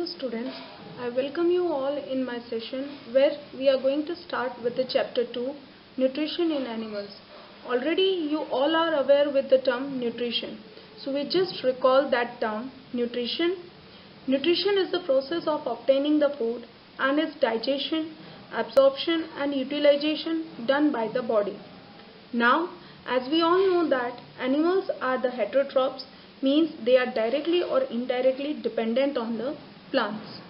Hello students, I welcome you all in my session where we are going to start with the chapter 2, Nutrition in Animals. Already you all are aware with the term nutrition. So we just recall that term, nutrition. Nutrition is the process of obtaining the food and its digestion, absorption and utilization done by the body. Now, as we all know that animals are the heterotrophs, means they are directly or indirectly dependent on the plants.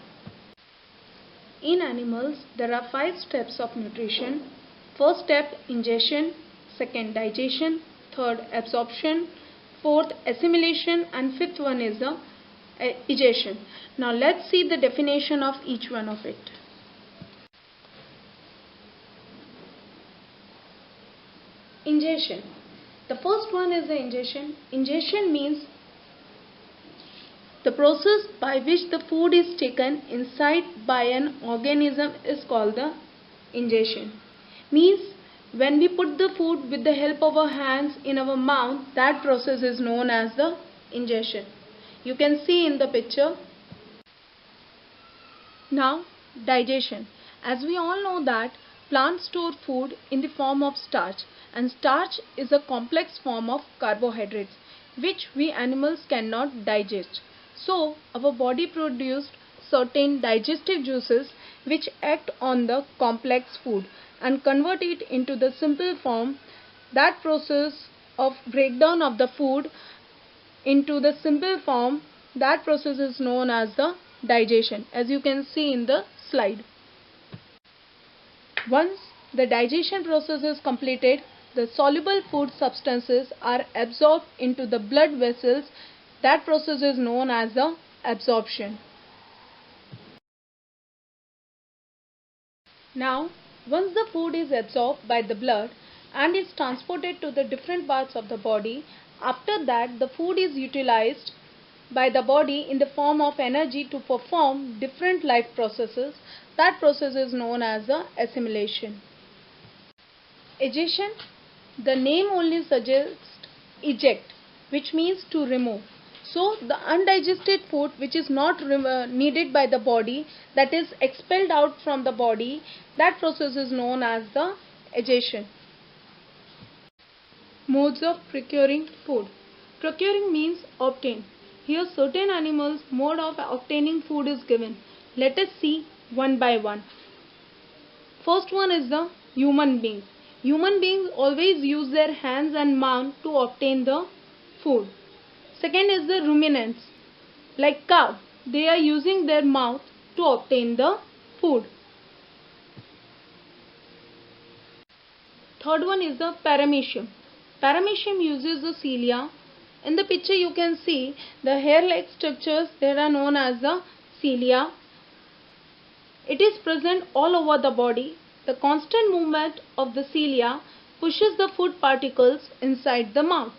In animals, there are 5 steps of nutrition. First step, ingestion. Second, digestion. Third, absorption. Fourth, assimilation. And fifth one is the egestion. Now let's see the definition of each one of it. Ingestion. The first one is the ingestion. Ingestion means the process by which the food is taken inside by an organism is called the ingestion. Means when we put the food with the help of our hands in our mouth, that process is known as the ingestion. You can see in the picture. Now, digestion. As we all know that plants store food in the form of starch, and starch is a complex form of carbohydrates which we animals cannot digest. So, our body produced certain digestive juices which act on the complex food and convert it into the simple form. That process of breakdown of the food into the simple form, that process is known as the digestion, as you can see in the slide. Once the digestion process is completed, the soluble food substances are absorbed into the blood vessels. That process is known as the absorption. Now, once the food is absorbed by the blood and is transported to the different parts of the body, after that the food is utilized by the body in the form of energy to perform different life processes. That process is known as the assimilation. Egestion. The name only suggests eject, which means to remove. So the undigested food which is not needed by the body, that is expelled out from the body, that process is known as the egestion. Modes of procuring food. Procuring means obtain. Here certain animals' mode of obtaining food is given. Let us see one by one. First one is the human being. Human beings always use their hands and mouth to obtain the food. Second is the ruminants. Like cow, they are using their mouth to obtain the food. Third one is the paramecium. Paramecium uses the cilia. In the picture you can see the hair-like structures that are known as the cilia. It is present all over the body. The constant movement of the cilia pushes the food particles inside the mouth.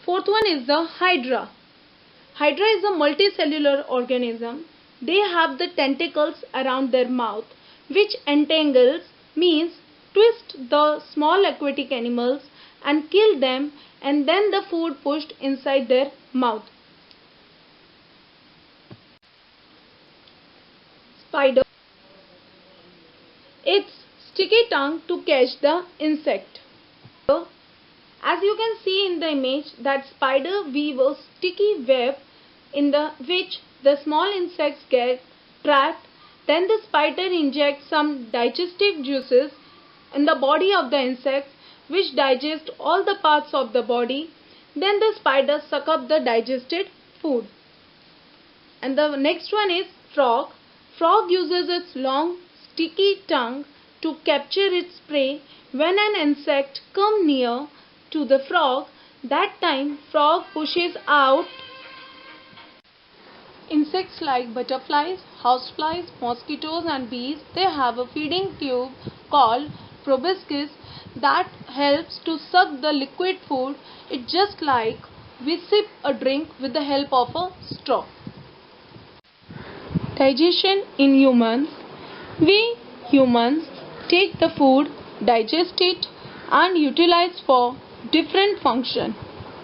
Fourth one is the hydra. Hydra is a multicellular organism. They have the tentacles around their mouth which entangles, means twist the small aquatic animals and kill them, and then the food pushed inside their mouth. Spider. Its sticky tongue to catch the insect. As you can see in the image, that spider weaves a sticky web in which the small insects get trapped. Then the spider injects some digestive juices in the body of the insects which digest all the parts of the body. Then the spider sucks up the digested food. And the next one is frog. Frog uses its long sticky tongue to capture its prey. When an insect comes near to the frog, that time frog pushes out insects like butterflies, houseflies, mosquitoes and bees. They have a feeding tube called proboscis that helps to suck the liquid food. It's just like we sip a drink with the help of a straw. Digestion in humans. We humans take the food, digest it and utilize for different function.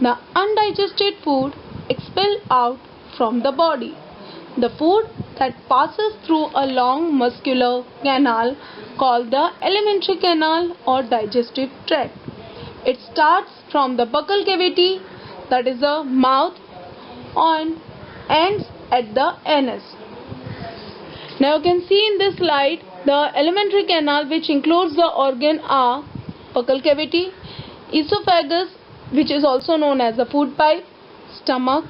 The undigested food expelled out from the body. the food that passes through a long muscular canal called the alimentary canal or digestive tract. It starts from the buccal cavity, that is the mouth, and ends at the anus. Now you can see in this slide the alimentary canal, which includes the organ are buccal cavity, esophagus, which is also known as the food pipe, stomach,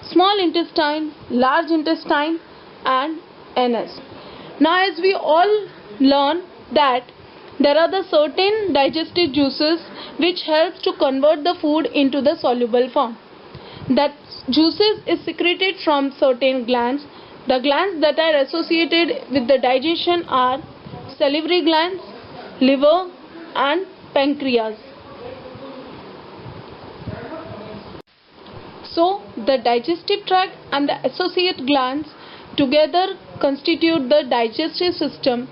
small intestine, large intestine, and anus. Now as we all learn that there are the certain digestive juices which helps to convert the food into the soluble form. That juices is secreted from certain glands. The glands that are associated with the digestion are salivary glands, liver, and pancreas. So, the digestive tract and the associate glands together constitute the digestive system.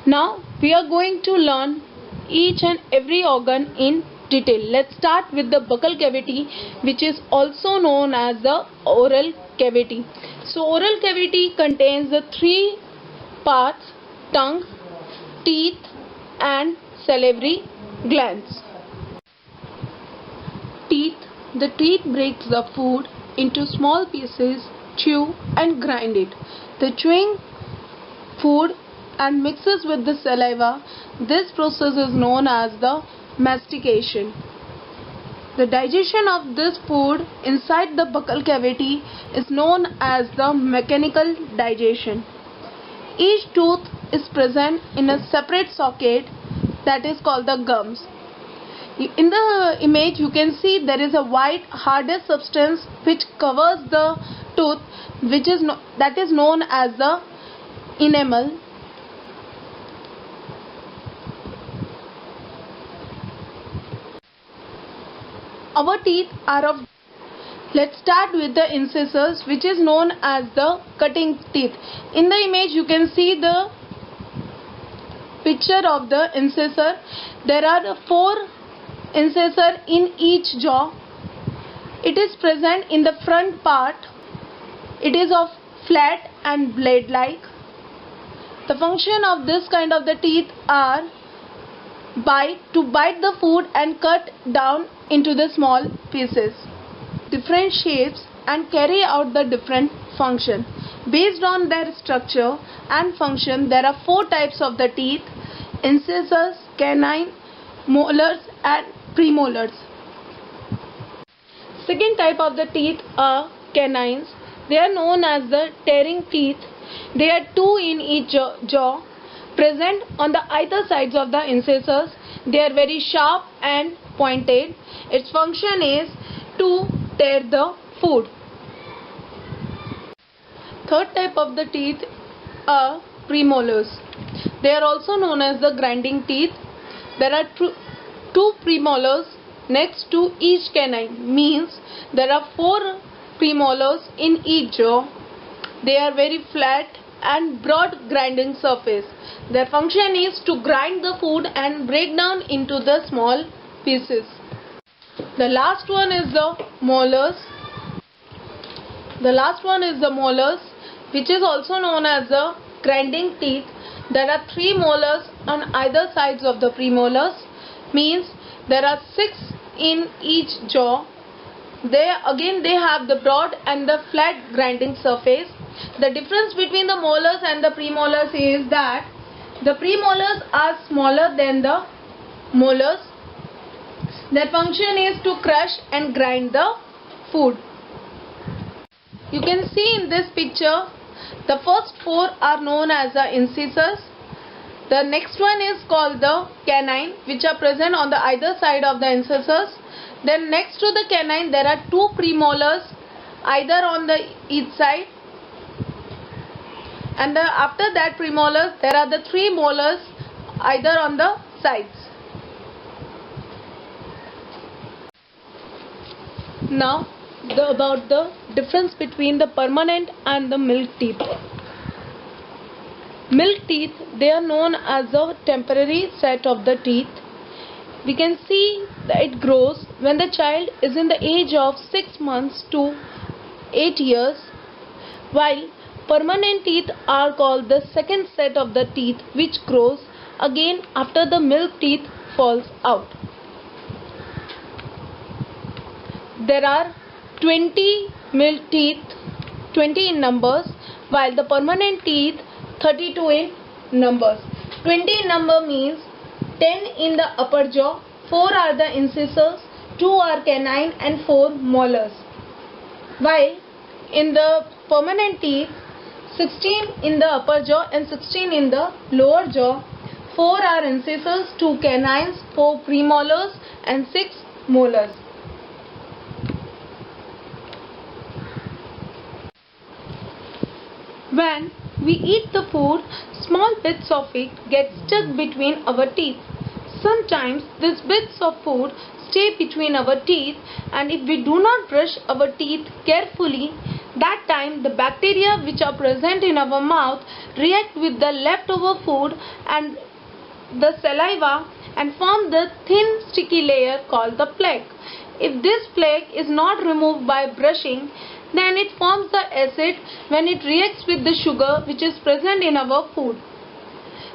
Now, we are going to learn each and every organ in detail. Let's start with the buccal cavity, which is also known as the oral cavity. So, oral cavity contains the three parts: tongue, teeth, and salivary glands. Teeth. The teeth breaks the food into small pieces, chew and grind it. The chewing food and mixes with the saliva. This process is known as the mastication. The digestion of this food inside the buccal cavity is known as the mechanical digestion. Each tooth is present in a separate socket that is called the gums. In the image you can see there is a white hardest substance which covers the tooth, that is known as the enamel. Our teeth are of. Let's start with the incisors, which is known as the cutting teeth. In the image you can see the picture of the incisor. There are 4 incisors in each jaw. It is present in the front part. It is of flat and blade-like. The function of this kind of the teeth are to bite the food and cut down into the small pieces, different shapes, and carry out the different function. Based on their structure and function, there are 4 types of the teeth: incisors, canine, molars, and premolars. Second type of the teeth are canines. They are known as the tearing teeth. They are 2 in each jaw, present on the either sides of the incisors. They are very sharp and pointed. Its function is to tear the food. Third type of the teeth are premolars. They are also known as the grinding teeth. There are 2 premolars next to each canine, means there are 4 premolars in each jaw. They are very flat and broad grinding surface. Their function is to grind the food and break down into the small pieces. The last one is the molars. Which is also known as the grinding teeth. There are 3 molars on either sides of the premolars, means there are 6 in each jaw. They have the broad and the flat grinding surface. The difference between the molars and the premolars is that the premolars are smaller than the molars. Their function is to crush and grind the food. You can see in this picture, the first 4 are known as the incisors. The next one is called the canine, which are present on the either side of the incisors. Then next to the canine there are 2 premolars either on the each side, and after that premolars there are the 3 molars either on the sides. Now about the difference between the permanent and the milk teeth. Milk teeth, they are known as a temporary set of the teeth. We can see that it grows when the child is in the age of 6 months to 8 years. while permanent teeth are called the second set of the teeth which grows again after the milk teeth falls out. There are 20 milk teeth, 20 in numbers, while the permanent teeth 32 in numbers. 20 in number means 10 in the upper jaw, 4 are the incisors, 2 are canine and 4 molars. While in the permanent teeth 16 in the upper jaw and 16 in the lower jaw, 4 are incisors, 2 canines, 4 premolars and 6 molars. When we eat the food, small bits of it get stuck between our teeth. Sometimes these bits of food stay between our teeth, and if we do not brush our teeth carefully, that time the bacteria which are present in our mouth react with the leftover food and the saliva and form the thin sticky layer called the plaque. If this plaque is not removed by brushing, then it forms the acid when it reacts with the sugar which is present in our food.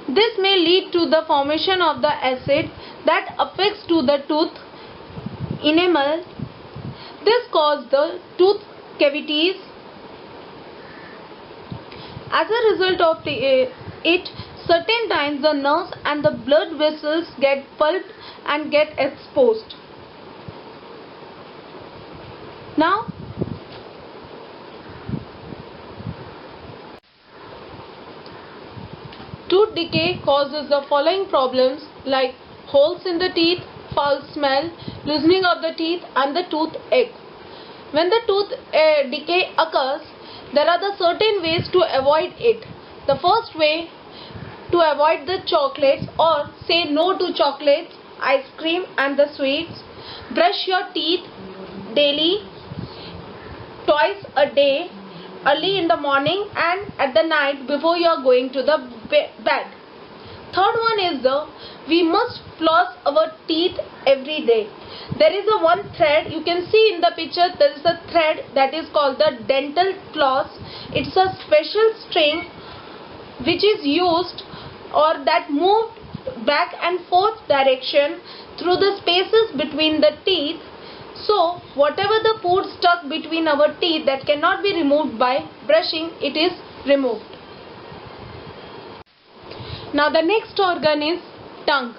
This may lead to the formation of the acid that affects to the tooth enamel. This causes the tooth cavities. As a result of it, certain times the nerves and the blood vessels get pulped and get exposed. Now, tooth decay causes the following problems like holes in the teeth, foul smell, loosening of the teeth and the toothache. When the tooth decay occurs, there are the certain ways to avoid it. The first way to avoid the chocolates or say no to chocolates, ice cream and the sweets. Brush your teeth daily, twice a day, early in the morning and at the night before you are going to the bed. Third one is we must floss our teeth every day. There is a one thread, you can see in the picture, there is a thread that is called the dental floss. It's a special string which is used or that moved back and forth direction through the spaces between the teeth. So whatever the food stuck between our teeth that cannot be removed by brushing, it is removed. Now the next organ is tongue.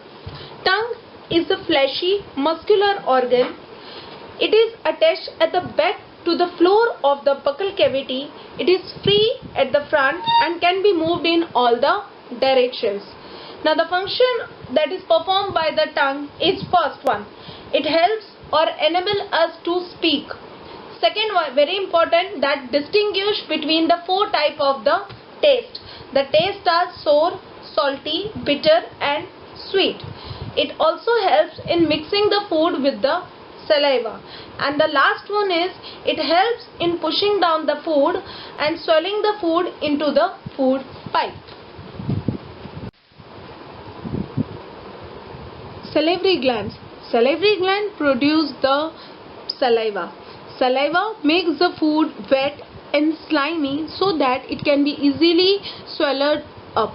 Tongue is a fleshy muscular organ. It is attached at the back to the floor of the buccal cavity. It is free at the front and can be moved in all the directions. Now the function that is performed by the tongue is first one. It helps or enable us to speak. Second one, very important, that distinguish between the 4 type of the taste. The taste are sour, salty, bitter and sweet. It also helps in mixing the food with the saliva. And the last one is it helps in pushing down the food and swallowing the food into the food pipe. Salivary glands. Salivary gland produce the saliva. Saliva makes the food wet and slimy so that it can be easily swallowed up.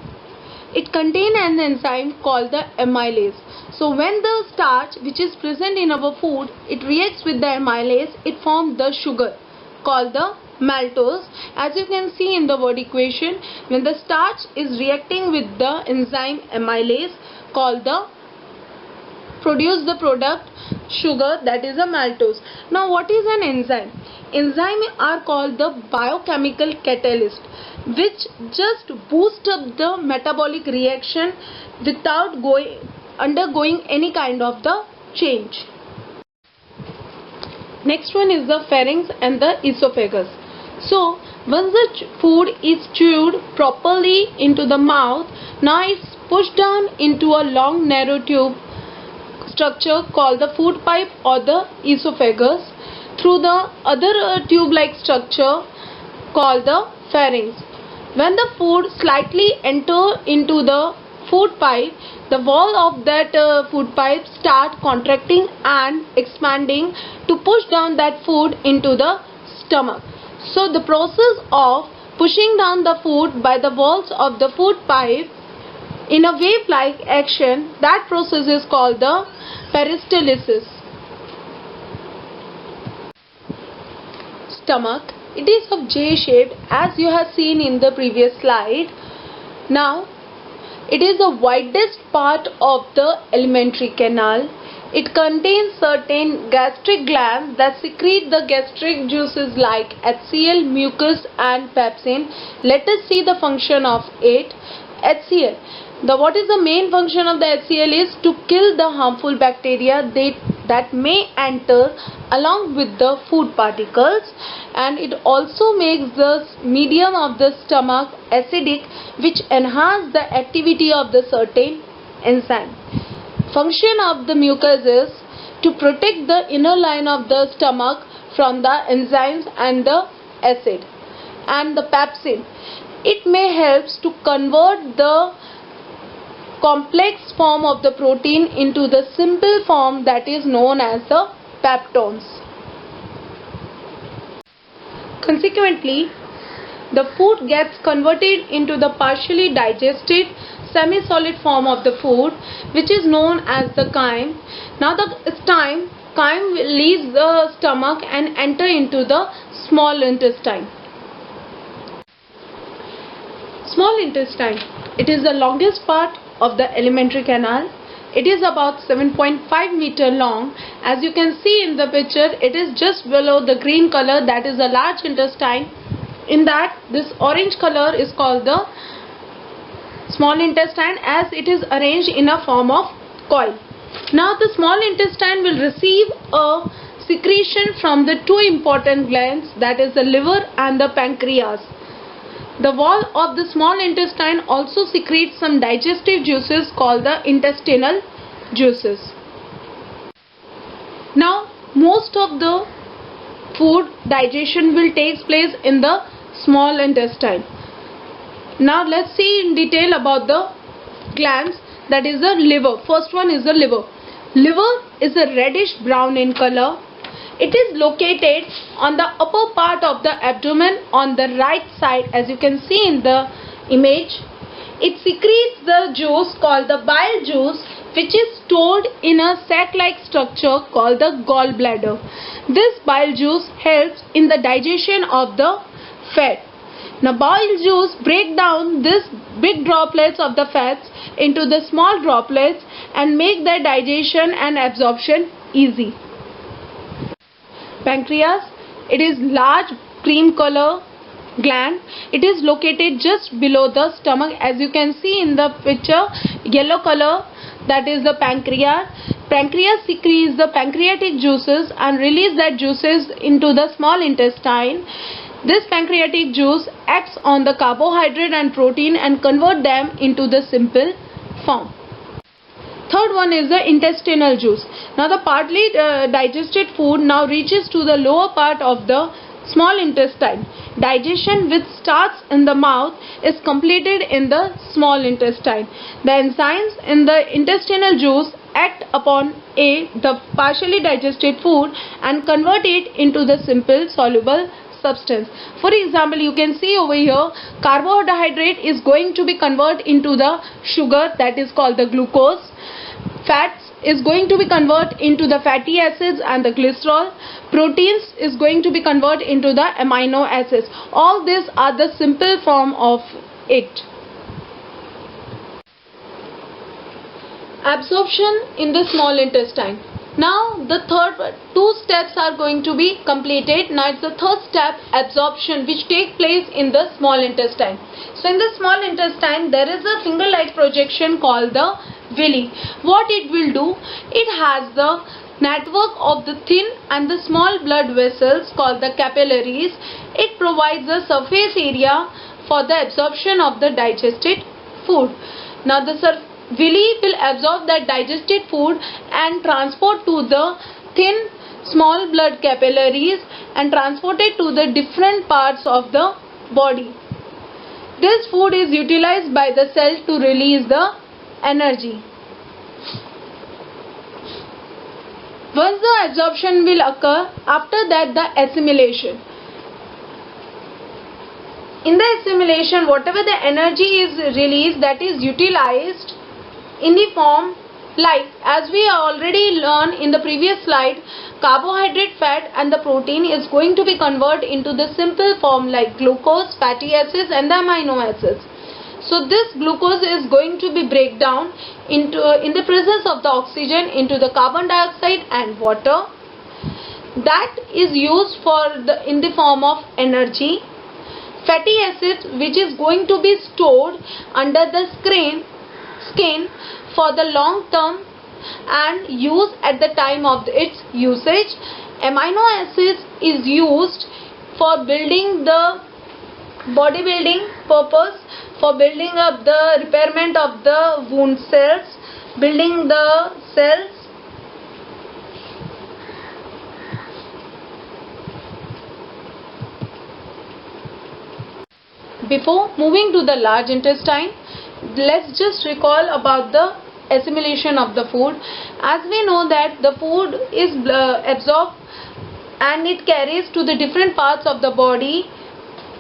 It contains an enzyme called the amylase. So when the starch which is present in our food, it reacts with the amylase, it forms the sugar called the maltose. As you can see in the word equation, when the starch is reacting with the enzyme amylase called the produce the product sugar, that is a maltose. Now what is an enzyme? Enzymes are called the biochemical catalyst which just boost up the metabolic reaction without undergoing any kind of the change. Next one is the pharynx and the esophagus. So once the food is chewed properly into the mouth, now it's pushed down into a long narrow tube structure called the food pipe or the esophagus through the other tube-like structure called the pharynx. When the food slightly enter into the food pipe, the wall of that food pipe start contracting and expanding to push down that food into the stomach. So the process of pushing down the food by the walls of the food pipe in a wave-like action. That process is called the peristalsis. Stomach. It is of J-shaped as you have seen in the previous slide. Now, it is the widest part of the alimentary canal. It contains certain gastric glands that secrete the gastric juices like HCl, mucus and pepsin. Let us see the function of it. HCl. What is the main function of the HCl is to kill the harmful bacteria that may enter along with the food particles, and it also makes the medium of the stomach acidic, which enhance the activity of the certain enzyme. Function of the mucus is to protect the inner line of the stomach from the enzymes and the acid. And the pepsin, it may helps to convert the complex form of the protein into the simple form that is known as the peptones. Consequently, the food gets converted into the partially digested semi-solid form of the food, which is known as the chyme. Now chyme will leave the stomach and enter into the small intestine. Small intestine. It is the longest part of the alimentary canal. It is about 7.5 meter long. As you can see in the picture, it is just below the green color, that is the large intestine. In that, this orange color is called the small intestine, as it is arranged in a form of coil. Now the small intestine will receive a secretion from the two important glands, that is the liver and the pancreas. The wall of the small intestine also secretes some digestive juices called the intestinal juices. Now, most of the food digestion will take place in the small intestine. Now, let's see in detail about the glands, that is the liver. First one is the liver. Liver is a reddish brown in color. It is located on the upper part of the abdomen on the right side, as you can see in the image. It secretes the juice called the bile juice, which is stored in a sac-like structure called the gallbladder. This bile juice helps in the digestion of the fat. Now bile juice break down these big droplets of the fats into the small droplets and make their digestion and absorption easy. Pancreas. It is large cream color gland. It is located just below the stomach, as you can see in the picture, yellow color, that is the pancreas. Pancreas secretes the pancreatic juices and release that juices into the small intestine. This pancreatic juice acts on the carbohydrate and protein and convert them into the simple form. Third one is the intestinal juice. Now the partly digested food now reaches to the lower part of the small intestine. Digestion, which starts in the mouth, is completed in the small intestine. The enzymes in the intestinal juice act upon the partially digested food and convert it into the simple soluble substance. For example, you can see over here, carbohydrate is going to be converted into the sugar, that is called the glucose. Fats is going to be converted into the fatty acids and the glycerol. Proteins is going to be converted into the amino acids. All these are the simple form of it. Absorption in the small intestine. Now the two steps are going to be completed. Now it's the third step, absorption, which take place in the small intestine. So in the small intestine there is a finger-like projection called the villi. What it will do? It has the network of the thin and the small blood vessels called the capillaries. It provides a surface area for the absorption of the digested food. Now the villi will absorb that digested food and transport to the thin small blood capillaries and transport it to the different parts of the body. This food is utilized by the cell to release the energy. Once the absorption will occur, after that the assimilation. In the assimilation, whatever the energy is released, that is utilized in the form, like as we already learned in the previous slide, carbohydrate, fat and the protein is going to be converted into the simple form like glucose, fatty acids and the amino acids. So this glucose is going to be break down into in the presence of the oxygen into the carbon dioxide and water. That is used in the form of energy. Fatty acids, which is going to be stored under the skin for the long term and used at the time of its usage. Amino acids is used for building the bodybuilding purpose, for building up the repairment of the wound cells, building the cells. Before moving to the large intestine, let's just recall about the assimilation of the food. As we know that the food is absorbed and it carries to the different parts of the body.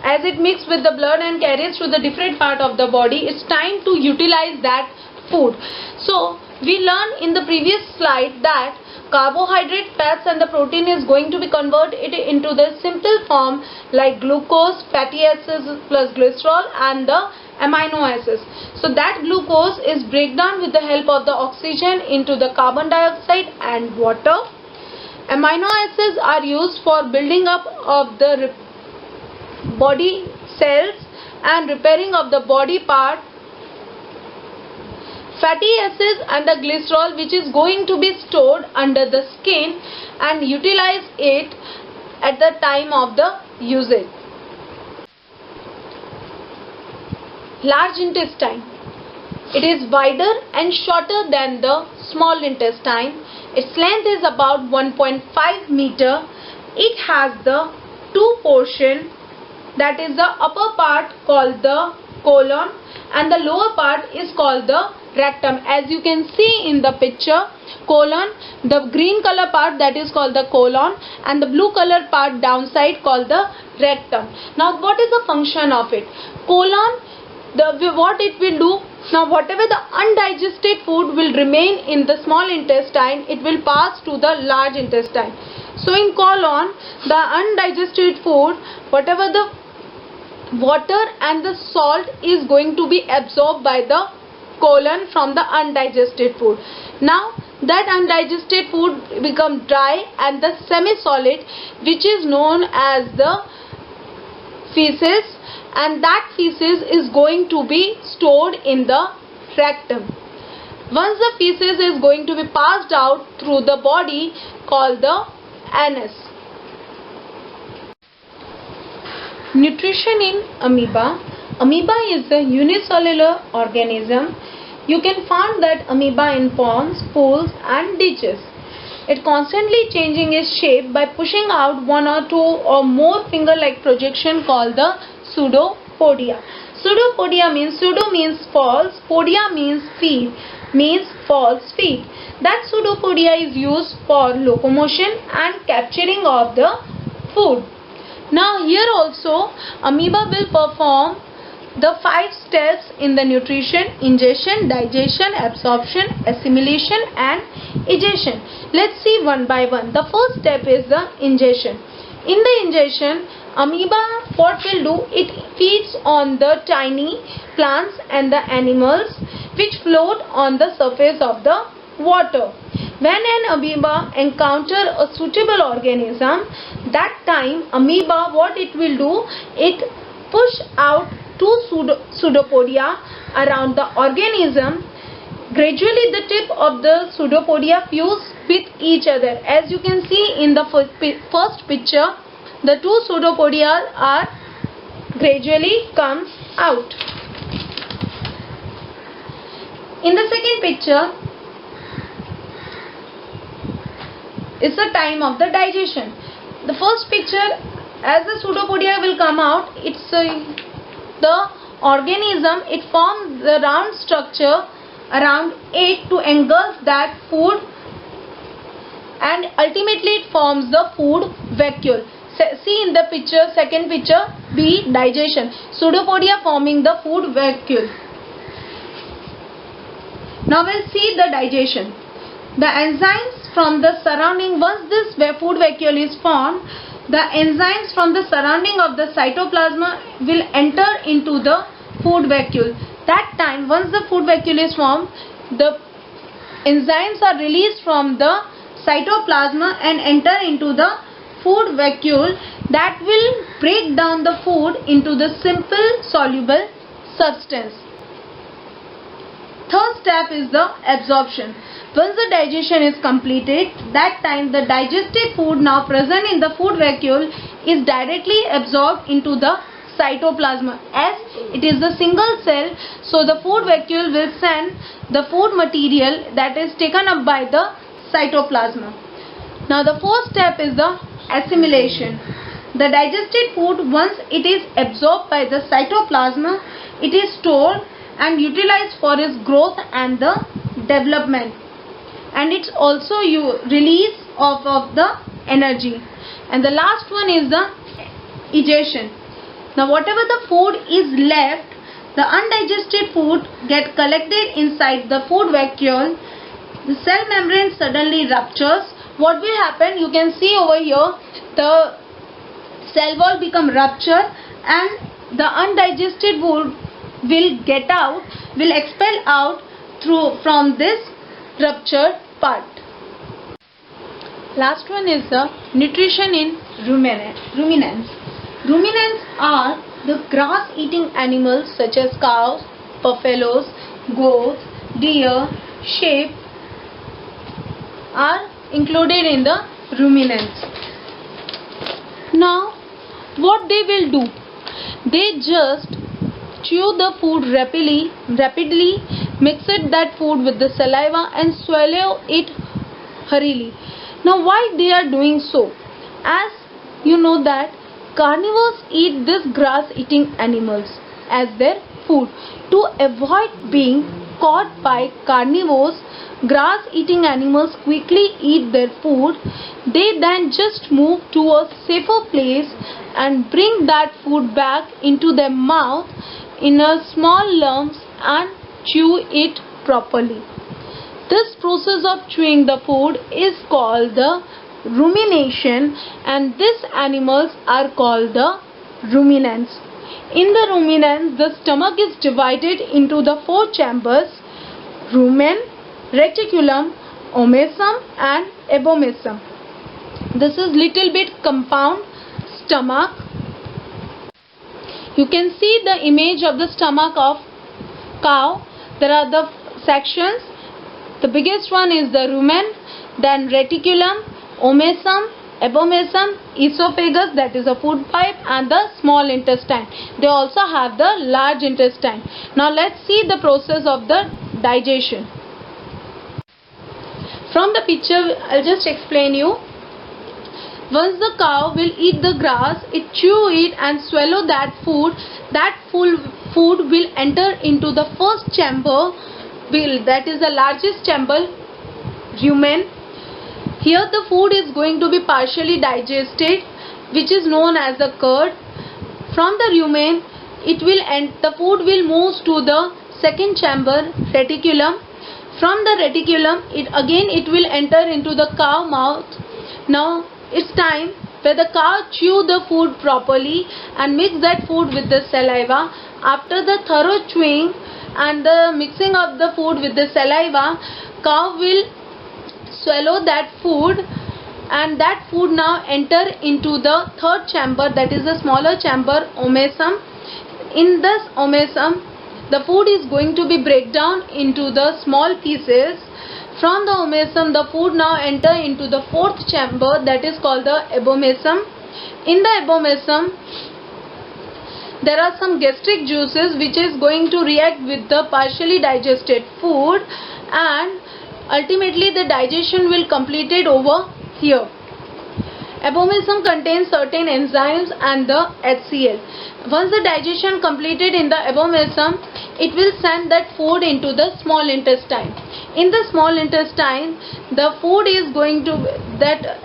As it mixes with the blood and carries to the different part of the body, it's time to utilize that food. So we learned in the previous slide that carbohydrate, fats and the protein is going to be converted into the simple form like glucose, fatty acids plus glycerol and the amino acids. So that glucose is break down with the help of the oxygen into the carbon dioxide and water. Amino acids are used for building up of the body cells and repairing of the body part. Fatty acids and the glycerol, which is going to be stored under the skin and utilize it at the time of the usage. Large intestine. It is wider and shorter than the small intestine. Its length is about 1.5 meter. It has the two portion, that is the upper part called the colon and the lower part is called the rectum. As you can see in the picture, colon, the green color part that is called the colon and the blue color part downside called the rectum. Now what is the function of it? Colon, what it will do, now whatever the undigested food will remain in the small intestine, it will pass to the large intestine. So in colon, the undigested food, whatever the water and the salt is going to be absorbed by the colon from the undigested food. Now that undigested food become dry and the semi-solid, which is known as the feces, and that feces is going to be stored in the rectum. Once the feces is going to be passed out through the body called the anus. Nutrition in amoeba. Amoeba is a unicellular organism. You can find that amoeba in ponds, pools and ditches. It constantly changing its shape by pushing out one or two or more finger-like projection called the pseudopodia. Pseudopodia means, pseudo means false, podia means feet, means false feet. That pseudopodia is used for locomotion and capturing of the food. Now here also amoeba will perform the 5 steps in the nutrition: ingestion, digestion, absorption, assimilation and egestion. Let's see one by one. The first step is the ingestion. In the ingestion, amoeba what will do, it feeds on the tiny plants and the animals which float on the surface of the water. When an amoeba encounter a suitable organism, that time amoeba what it will do, it push out two pseudopodia around the organism. Gradually the tip of the pseudopodia fuse with each other. As you can see in the first picture, the two pseudopodia are gradually comes out. In the second picture is the time of the digestion. The first picture, as the pseudopodia will come out, it's the organism, it forms the round structure around it to engulf that food, and ultimately it forms the food vacuole. See in the picture, second picture, B, digestion. Pseudopodia forming the food vacuole. Now we'll see the digestion. The enzymes from the surrounding, once this food vacuole is formed, the enzymes from the surrounding of the cytoplasm will enter into the food vacuole. That time, once the food vacuole is formed, the enzymes are released from the cytoplasm and enter into the food vacuole that will break down the food into the simple soluble substance. Third step is the absorption. Once the digestion is completed, that time the digested food now present in the food vacuole is directly absorbed into the cytoplasm. As it is a single cell, so the food vacuole will send the food material that is taken up by the cytoplasm. Now the fourth step is the assimilation. The digested food, once it is absorbed by the cytoplasm, it is stored and utilized for its growth and the development, and it's also release of the energy. And the last one is the egestion. Now whatever the food is left, the undigested food get collected inside the food vacuole. The cell membrane suddenly ruptures. What will happen? You can see over here, the cell wall become ruptured and the undigested food will get out, will expel out from this ruptured part. Last one is the nutrition in ruminants. Ruminants are the grass-eating animals such as cows, buffaloes, goats, deer, sheep are included in the ruminants. Now, what they will do? They just chew the food rapidly, mix that food with the saliva and swallow it hurriedly. Now, why they are doing so? As you know that carnivores eat these grass-eating animals as their food. To avoid being caught by carnivores, grass-eating animals quickly eat their food. They then just move to a safer place and bring that food back into their mouth in a small lumps and chew it properly. This process of chewing the food is called the rumination, and these animals are called the ruminants. In the ruminants, the stomach is divided into the four chambers: rumen, reticulum, omasum and abomasum. This is little bit compound stomach. You can see the image of the stomach of cow. There are the sections. The biggest one is the rumen, then reticulum, omasum, abomasum, esophagus, that is a food pipe, and the small intestine. They also have the large intestine. Now let's see the process of the digestion. From the picture, I'll just explain you. Once the cow will eat the grass, it chew it and swallow that food. That full food will enter into the first chamber, that is the largest chamber, rumen. Here the food is going to be partially digested, which is known as the curd. From the rumen, the food will move to the second chamber, reticulum. From the reticulum, it will enter into the cow mouth. Now it's time where the cow chew the food properly and mix that food with the saliva. After the thorough chewing and the mixing of the food with the saliva, cow will swallow that food, and that food now enter into the third chamber, that is the smaller chamber, omasum. In this omasum, the food is going to be break down into the small pieces. From the omasum, the food now enter into the fourth chamber, that is called the abomasum. In the abomasum, there are some gastric juices which is going to react with the partially digested food, and ultimately the digestion will completed over here. Abomasum contains certain enzymes and the HCl. Once the digestion completed in the abomasum, it will send that food into the small intestine. In the small intestine, the food is going to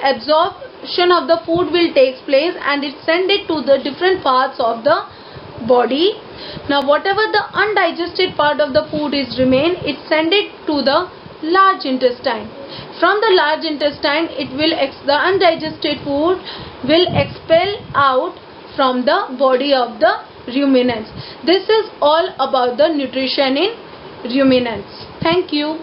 absorb digestion of the food will take place and it send it to the different parts of the body. Now whatever the undigested part of the food is remain, it send it to the large intestine. From the large intestine, it will the undigested food will expel out from the body of the ruminants. This is all about the nutrition in ruminants. Thank you.